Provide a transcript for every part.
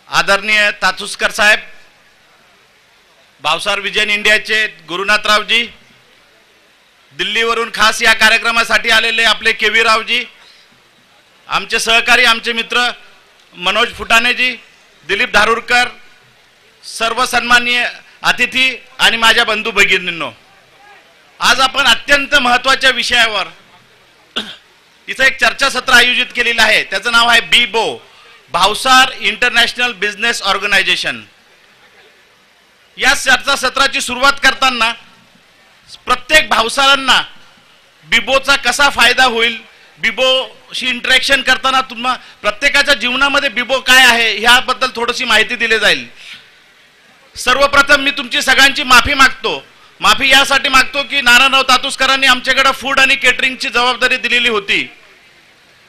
आदरणीय तातुस्कर साहेब, भावसार विजन इंडियाचे गुरुनाथरावजी, दिल्लीवरून खास या कार्यक्रमासाठी आलेले आपले केवी रावजी, आमचे सहकारी, आमचे मित्र मनोज फुटाणेजी, दिलीप धारूरकर, सर्व सन्माननीय अतिथी आणि माझ्या बंधू भगिनींनो, आज आपण अत्यंत महत्त्वाच्या विषयावर इथं एक चर्चासत्र आयोजित केलेलं आहे. त्याचं नाव आहे BIBO, Bhavsar International Business Organization. या चर्चासत्राची सुरुवात करताना प्रत्येक भावसारांना बीबोचा कसा फायदा होईल, बीबोशी इंटरॅक्शन करताना तुम्हा प्रत्येकाच्या जीवनामध्ये बीबो काय आहे ह्याबद्दल थोडीशी माहिती दिली जाईल. सर्वप्रथम मी तुमची सगळ्यांची माफी मागतो. माफी यासाठी मागतो की नारायणराव तातुस्करांनी आमच्याकडे फूड आणि केटरिंगची जबाबदारी दिलेली होती.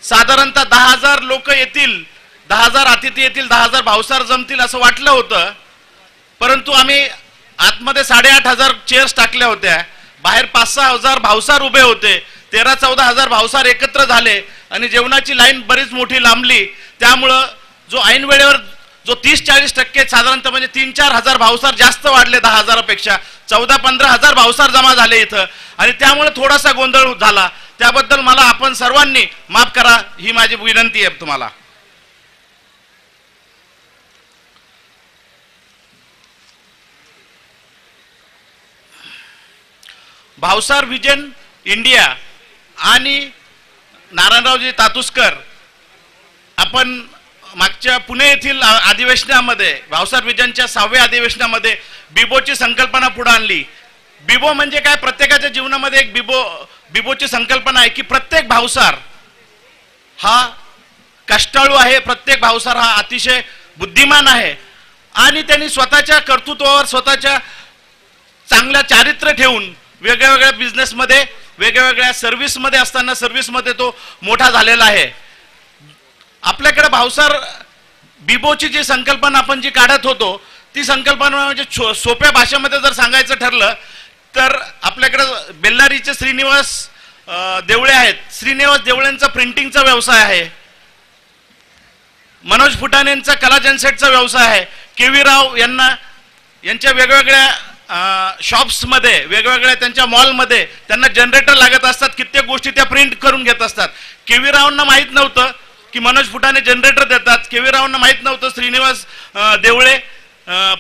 साधारणतः 10,000 लोक येतील, 10,000 अतिथी येतील, 10,000 भावसार जमतील असं वाटलं होतं. परंतु आम्ही आतमध्ये 8,500 चेअर्स टाकल्या होत्या. बाहेर 5-6 भावसार उभे होते. 13-14 भावसार एकत्र झाले आणि जेवणाची लाईन बरीच मोठी लांबली. त्यामुळं जो ऐन वेळेवर जो 30-40% साधारणतः म्हणजे 3-4 भावसार जास्त वाढले, 10,000 पेक्षा 14-15 भावसार जमा झाले इथं, आणि त्यामुळे थोडासा गोंधळ झाला. त्याबद्दल मला आपण सर्वांनी माफ करा ही माझी विनंती आहे तुम्हाला. भावसार विजन इंडिया आणि नारायणरावजी तातुस्कर आपण मागच्या पुणे येथील अधिवेशनामध्ये, भावसार विजनच्या 6व्या अधिवेशनामध्ये बीबोची संकल्पना पुढे आणली. बीबो म्हणजे काय, प्रत्येकाच्या जीवनामध्ये एक बीबोची संकल्पना आहे की प्रत्येक भावसार हा कष्टाळू आहे, प्रत्येक भावसार हा अतिशय बुद्धिमान आहे आणि त्यांनी स्वतःच्या कर्तृत्वावर, स्वतःच्या चांगल्या चारित्र्य ठेवून वेगवेगळ्या बिझनेसमध्ये, वेगवेगळ्या सर्व्हिसमध्ये असताना सर्व्हिसमध्ये तो मोठा झालेला आहे. आपल्याकडे भावसार बीबोची जी संकल्पना आपण जी काढत होतो ती संकल्पना म्हणजे सोप्या भाषेमध्ये जर सांगायचं ठरलं तर आपल्याकडे बेल्लारीचे श्रीनिवास देवळे आहेत. श्रीनिवास देवळेंचा प्रिंटिंगचा व्यवसाय आहे. मनोज फुटाणेंचा कला जनसेटचा व्यवसाय आहे. केवी राव यांच्या वेगवेगळ्या शॉप्समध्ये, वेगवेगळ्या त्यांच्या मॉलमध्ये त्यांना जनरेटर लागत असतात. कित्येक गोष्टी त्या प्रिंट करून घेत असतात. केवी रावांना माहीत नव्हतं की मनोज फुटाणे जनरेटर देतात. केवी रावांना माहीत नव्हतं श्रीनिवास देवळे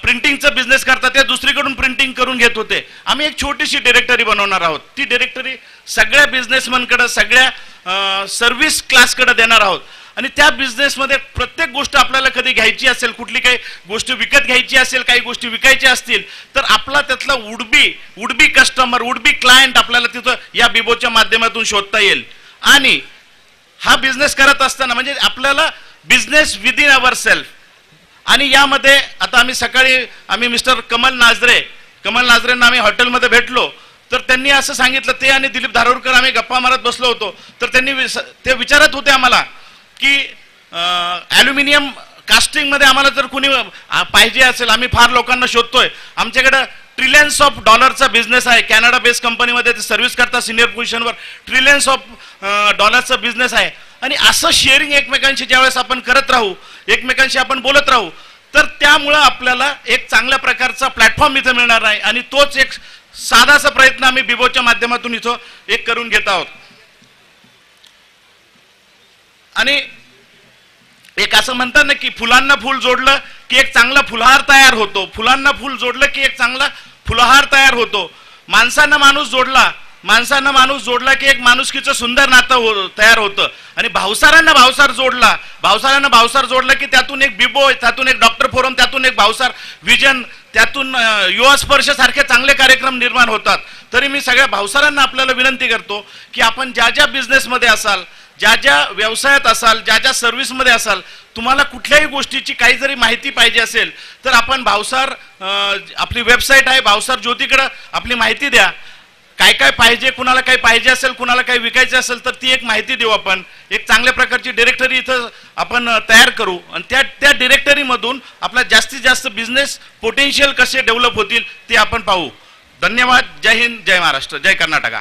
प्रिंटिंगचा बिझनेस करतात, ते दुसरीकडून प्रिंटिंग करून घेत होते. आम्ही एक छोटीशी डिरेक्टरी बनवणार आहोत. ती डिरेक्टरी सगळ्या बिझनेसमॅनकडे, सगळ्या सर्व्हिस क्लासकडे देणार आहोत. आणि त्या बिझनेसमध्ये प्रत्येक गोष्ट आपल्याला कधी घ्यायची असेल, कुठली काही गोष्ट विकत घ्यायची असेल, काही गोष्टी विकायच्या असतील तर आपला त्यातला would be customer, would be client आपल्याला तिथं या बीबोच्या माध्यमातून शोधता येईल. आणि हा बिझनेस करत असताना म्हणजे आपल्याला बिझनेस विदिन अवर सेल्फ. आणि यामध्ये आता आम्ही सकाळी मिस्टर कमल नाजरेंना आम्ही हॉटेलमध्ये भेटलो तर त्यांनी असं सांगितलं, ते आणि दिलीप धारूरकर आम्ही गप्पा मारत बसलो होतो तर ते विचारत होते आम्हाला की ॲल्युमिनियम कास्टिंगमध्ये आम्हाला जर कुणी पाहिजे असेल, आम्ही फार लोकांना शोधतोय. आमच्याकडे ट्रिलियन्स ऑफ डॉलरचा बिझनेस आहे. कॅनडा बेस्ड कंपनीमध्ये ते सर्व्हिस करतात सिनियर पोझिशनवर. ट्रिलियन्स ऑफ डॉलरचा बिझनेस आहे. आणि असं शेअरिंग एकमेकांशी ज्यावेळेस आपण करत राहू, एकमेकांशी आपण बोलत राहू तर त्यामुळं आपल्याला एक चांगल्या प्रकारचा प्लॅटफॉर्म इथं मिळणार आहे. आणि तोच एक साधासा प्रयत्न आम्ही बीबोच्या माध्यमातून इथं एक करून घेत आहोत. आणि एक असं म्हणतात ना की फुलांना फुल जोडलं की एक चांगला फुलहार तयार होतो. फुलांना फुल जोडलं की एक चांगला फुलहार तयार होतो. माणसांना माणूस जोडला की एक माणुसकीचं सुंदर नातं तयार होतं. आणि भावसारांना भावसार जोडला की त्यातून एक बीबो, त्यातून एक डॉक्टर फोरम, त्यातून एक भावसार विजन, त्यातून युवा स्पर्श सारखे चांगले कार्यक्रम निर्माण होतात. तरी मी सगळ्या भावसारांना आपल्याला विनंती करतो की आपण ज्या ज्या बिझनेसमध्ये असाल, ज्या ज्या व्यवसायात असाल, ज्या ज्या सर्व्हिसमध्ये असाल, तुम्हाला कुठल्याही गोष्टीची काही जरी माहिती पाहिजे असेल तर आपण भावसार आपली वेबसाईट आहे भावसार ज्योतीकडे आपली माहिती द्या. काय काय पाहिजे, कुणाला काही पाहिजे असेल, कुणाला काही विकायचं असेल तर ती एक माहिती देऊ. आपण एक चांगल्या प्रकारची डिरेक्टरी इथं आपण तयार करू आणि त्या डिरेक्टरीमधून आपला जास्तीत जास्त बिझनेस पोटेन्शियल कसे डेव्हलप होतील ते आपण पाहू. धन्यवाद. जय हिंद, जय महाराष्ट्र, जय कर्नाटका.